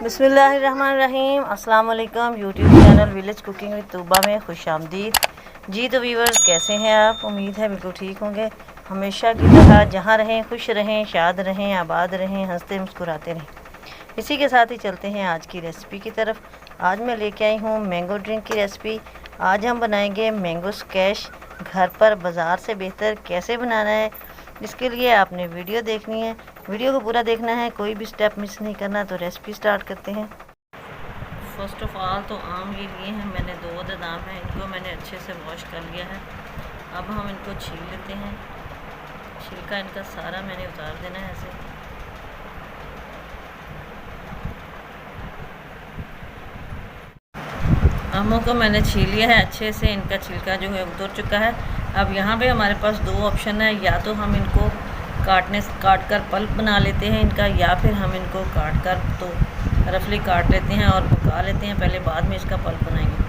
बिस्मिल्लाहिर्रहमानिर्रहीम। अस्सलाम वालेकुम। YouTube channel village cooking with Tooba में खुश आमदीद जी। तो व्यूवर्स, कैसे हैं आप? उम्मीद है बिल्कुल ठीक होंगे। हमेशा की तरह जहाँ रहें खुश रहें, शाद रहें, आबाद रहें, हंसते मुस्कुराते रहें। इसी के साथ ही चलते हैं आज की रेसिपी की तरफ। आज मैं लेके आई हूँ मैंगो ड्रिंक की रेसिपी। आज हम बनाएंगे मैंगो स्क्वैश। घर पर बाज़ार से बेहतर कैसे बनाना है, इसके लिए आपने वीडियो देखनी है। वीडियो को पूरा देखना है, कोई भी स्टेप मिस नहीं करना। तो रेसिपी स्टार्ट करते हैं। फर्स्ट ऑफ ऑल तो आम ये लिए हैं मैंने, 2 अदद आम हैं। इनको मैंने अच्छे से वॉश कर लिया है। अब हम इनको छील लेते हैं। छिलका इनका सारा मैंने उतार देना है ऐसे। आमों को मैंने छील लिया है अच्छे से, इनका छिलका जो है उतर चुका है। अब यहाँ पे हमारे पास 2 ऑप्शन है, या तो हम इनको काट कर पल्प बना लेते हैं इनका, या फिर हम इनको काट कर तो रफली काट लेते हैं और पका लेते हैं पहले, बाद में इसका पल्प बनाएंगे।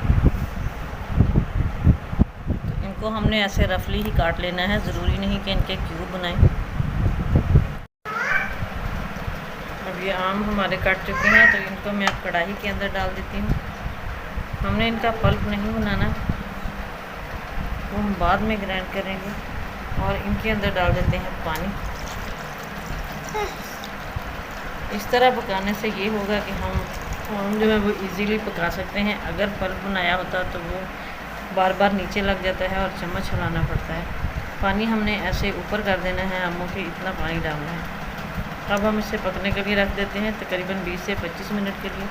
तो इनको हमने ऐसे रफली ही काट लेना है, ज़रूरी नहीं कि इनके क्यूब बनाएं। अब ये आम हमारे कट चुके हैं, तो इनको मैं अब कढ़ाई के अंदर डाल देती हूँ। हमने इनका पल्प नहीं बनाना, वो हम बाद में ग्राइंड करेंगे। और इनके अंदर डाल देते हैं पानी। इस तरह पकाने से ये होगा कि हम जो है वो इजीली पका सकते हैं। अगर पल्प बनाया होता तो वो बार बार नीचे लग जाता है और चम्मच हिलाना पड़ता है। पानी हमने ऐसे ऊपर कर देना है, आमों के इतना पानी डालना है। अब हम इसे पकने के लिए रख देते हैं तकरीबन 20 से 25 मिनट के लिए।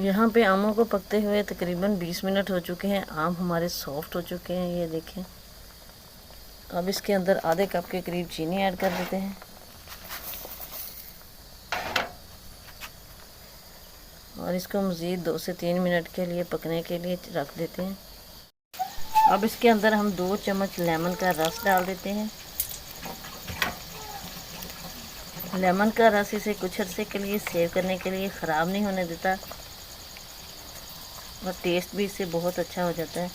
यहाँ पे आमों को पकते हुए तकरीबन 20 मिनट हो चुके हैं। आम हमारे सॉफ्ट हो चुके हैं, ये देखें। अब इसके अंदर आधे कप के करीब चीनी ऐड कर देते हैं। और इसको मज़ीद 2 से 3 मिनट के लिए पकने के लिए रख देते हैं। अब इसके अंदर हम 2 चम्मच लेमन का रस डाल देते हैं। लेमन का रस इसे कुछ अरसे के लिए सेव करने के लिए ख़राब नहीं होने देता, और टेस्ट भी इससे बहुत अच्छा हो जाता है।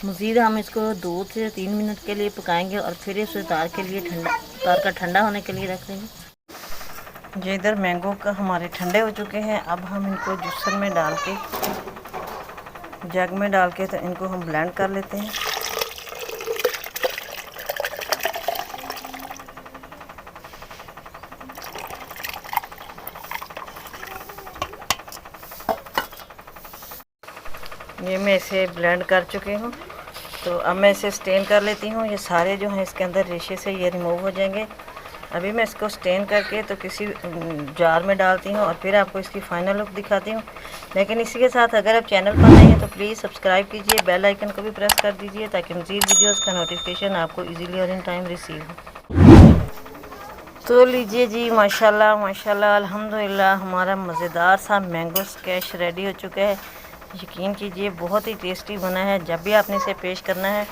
मज़ीद हम इसको 2 से 3 मिनट के लिए पकाएंगे और फिर इसे उतार कर ठंडा होने के लिए रख देंगे। ये इधर मैंगो का हमारे ठंडे हो चुके हैं। अब हम इनको जूसर में डाल के, जग में डाल के, तो इनको हम ब्लेंड कर लेते हैं। ये मैं इसे ब्लेंड कर चुकी हूँ, तो अब मैं इसे स्टेन कर लेती हूँ। ये सारे जो हैं इसके अंदर रेशे से ये रिमूव हो जाएंगे। अभी मैं इसको स्टेन करके तो किसी जार में डालती हूँ और फिर आपको इसकी फ़ाइनल लुक दिखाती हूँ। लेकिन इसी के साथ अगर आप चैनल पर नए हैं तो प्लीज़ सब्सक्राइब कीजिए, बेल आइकन को भी प्रेस कर दीजिए, ताकि मज़ीद वीडियोज़ का नोटिफिकेशन आपको ईज़िली और इन टाइम रिसीव हो। तो लीजिए जी, माशाल्लाह माशाल्लाह अल्हम्दुलिल्लाह, हमारा मज़ेदार सा मैंगो स्क्वैश रेडी हो चुका है। यकीन कीजिए बहुत ही टेस्टी बना है। जब भी आपने इसे पेश करना है,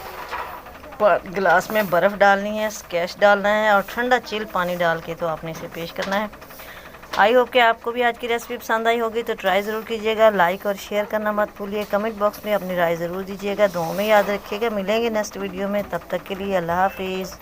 गिलास में बर्फ़ डालनी है, स्क्वैश डालना है और ठंडा चिल पानी डाल के तो आपने इसे पेश करना है। आई होप कि आपको भी आज की रेसिपी पसंद आई होगी, तो ट्राई ज़रूर कीजिएगा। लाइक और शेयर करना मत भूलिए। कमेंट बॉक्स में अपनी राय ज़रूर दीजिएगा। दुआओं में याद रखिएगा। मिलेंगे नेक्स्ट वीडियो में, तब तक के लिए अल्लाह हाफिज़।